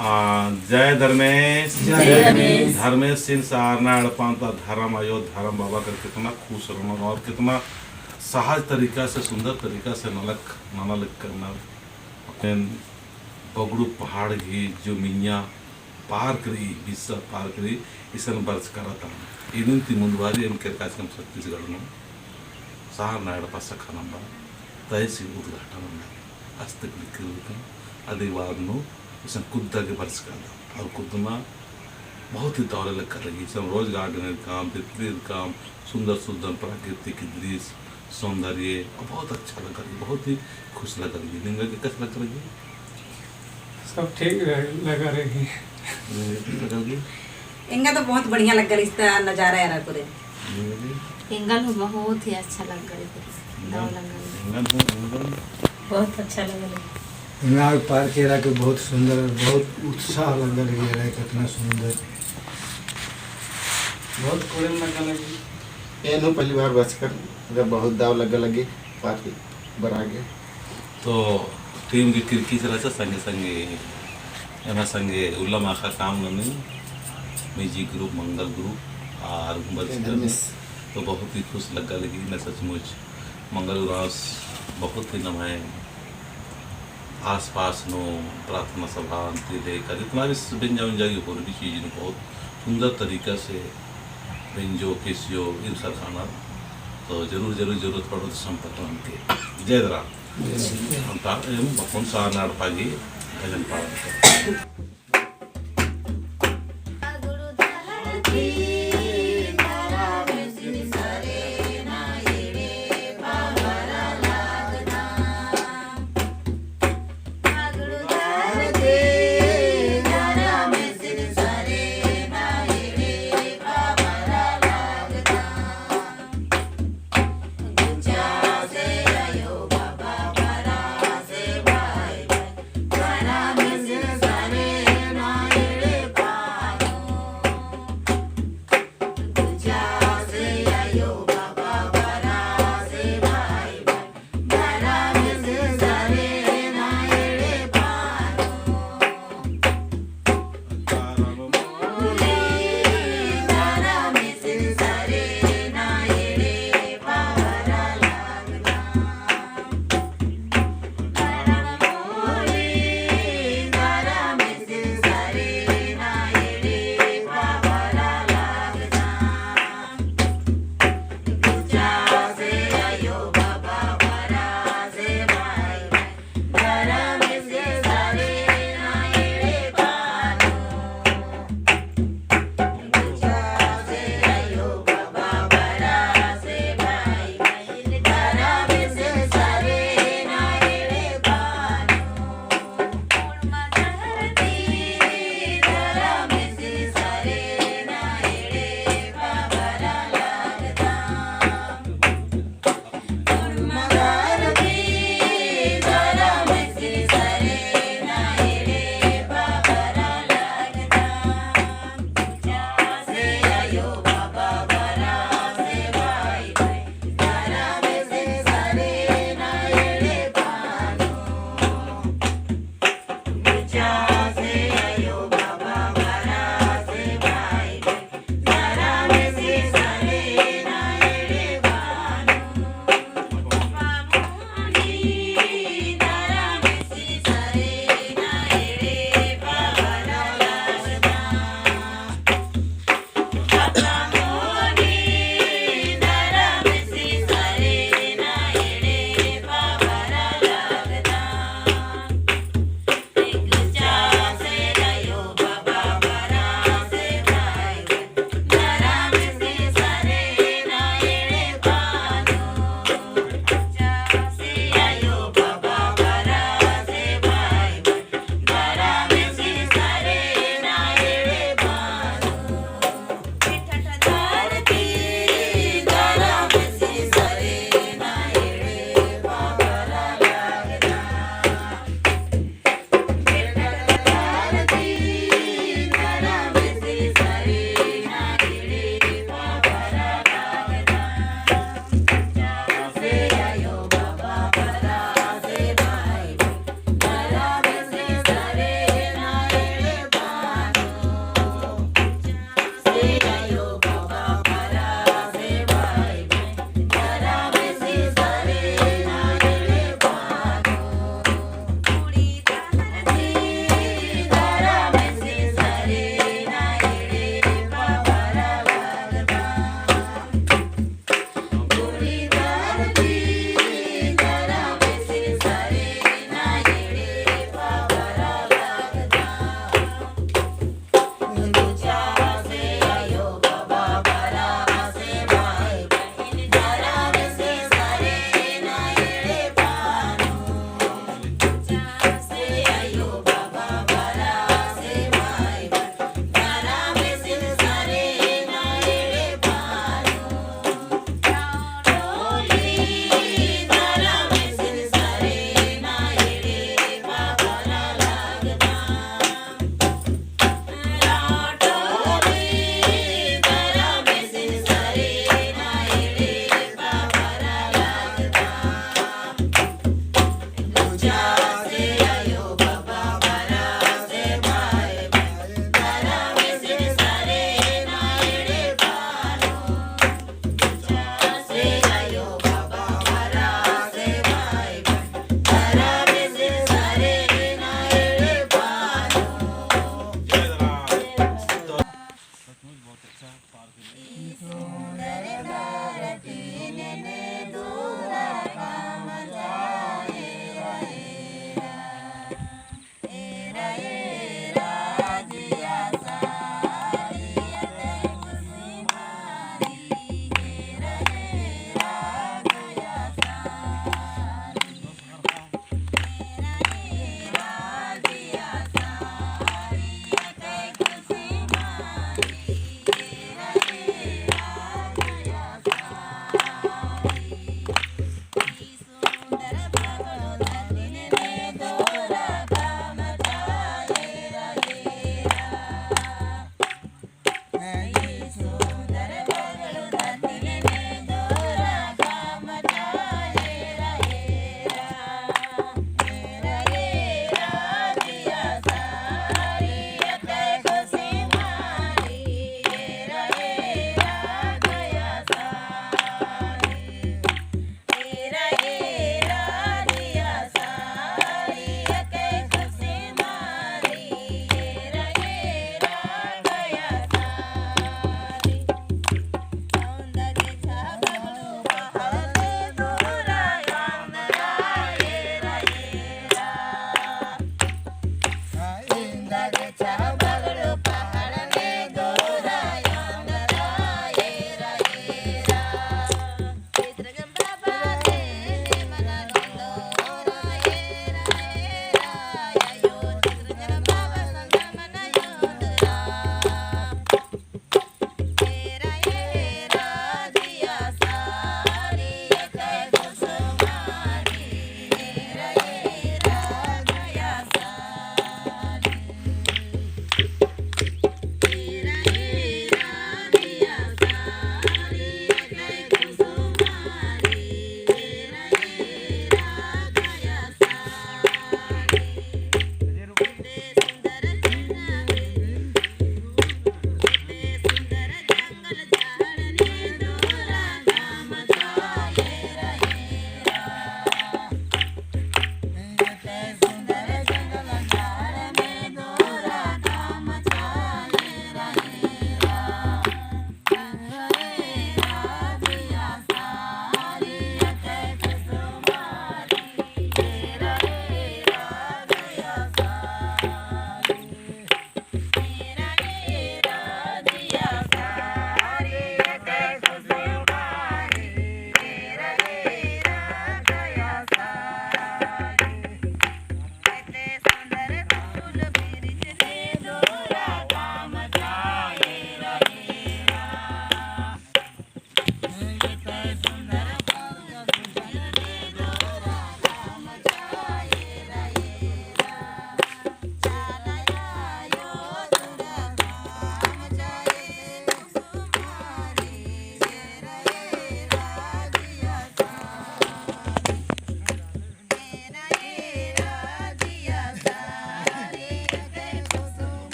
जय धर्मेश जय धर्मेश। धर्मेश सिंह सारना अड़पांता धर्म अयो धर्म बाबा का कितना खुश रहना और कितना सहज तरीका से सुंदर तरीका से नाना लिख करना अपने बगड़ू पहाड़ की जो मियाँ पार करी हिस्सा पार करी इसन बर्च करता इन मुंदवारी इनके कार्यक्रम छत्तीसगढ़ में सारना अड़पा सखा नंबर तहसील उद्घाटन हस्तकलिक अदे बाद इस कुद्दा के बर्स कर और कुद्दमा बहुत ही दौरे लग कर रही सब रोज गार्डन काम तितली काम सुंदर सुंदर प्राकृतिक दृश्य सौंदर्य और बहुत अच्छा लग रही बहुत ही खुश लग रही है निंगा के कैसे लग रही है सब ठीक लगा रही लग रही इंगा तो बहुत बढ़िया लग रही इसका नजारा है पूरे एंगल बहुत ही अच्छा लग रहा है बहुत अच्छा लग रहा है नाग पार केरा के बहुत सुंदर और बहुत उत्साह लग रही है कितना सुंदर बहुत कोड़े लगा लगी एनु पहली बार बच कर जब बहुत दाव लगे पार बरा गए तो टीम की किरकी से रचा संगे संगे एना संगे उल्लम आखा काम नहीं म्यूजिक ग्रुप मंगल ग्रुप और बच तो बहुत ही खुश लगा लगी न सचमुच मंगल रास बहुत ही नमाए आस पास नो प्रार्थना सभा अंतिम लेकर जितना भी व्यंजा व्यंजा की और भी चीज़ बहुत सुंदर तरीका से व्यंजो केसियो इन सरखाना तो जरूर जरूर जरूर थोड़ा संपर्क हमके जय राम हम बकुन सा नाड़पागी भजन पालन कर सारे दगे चाह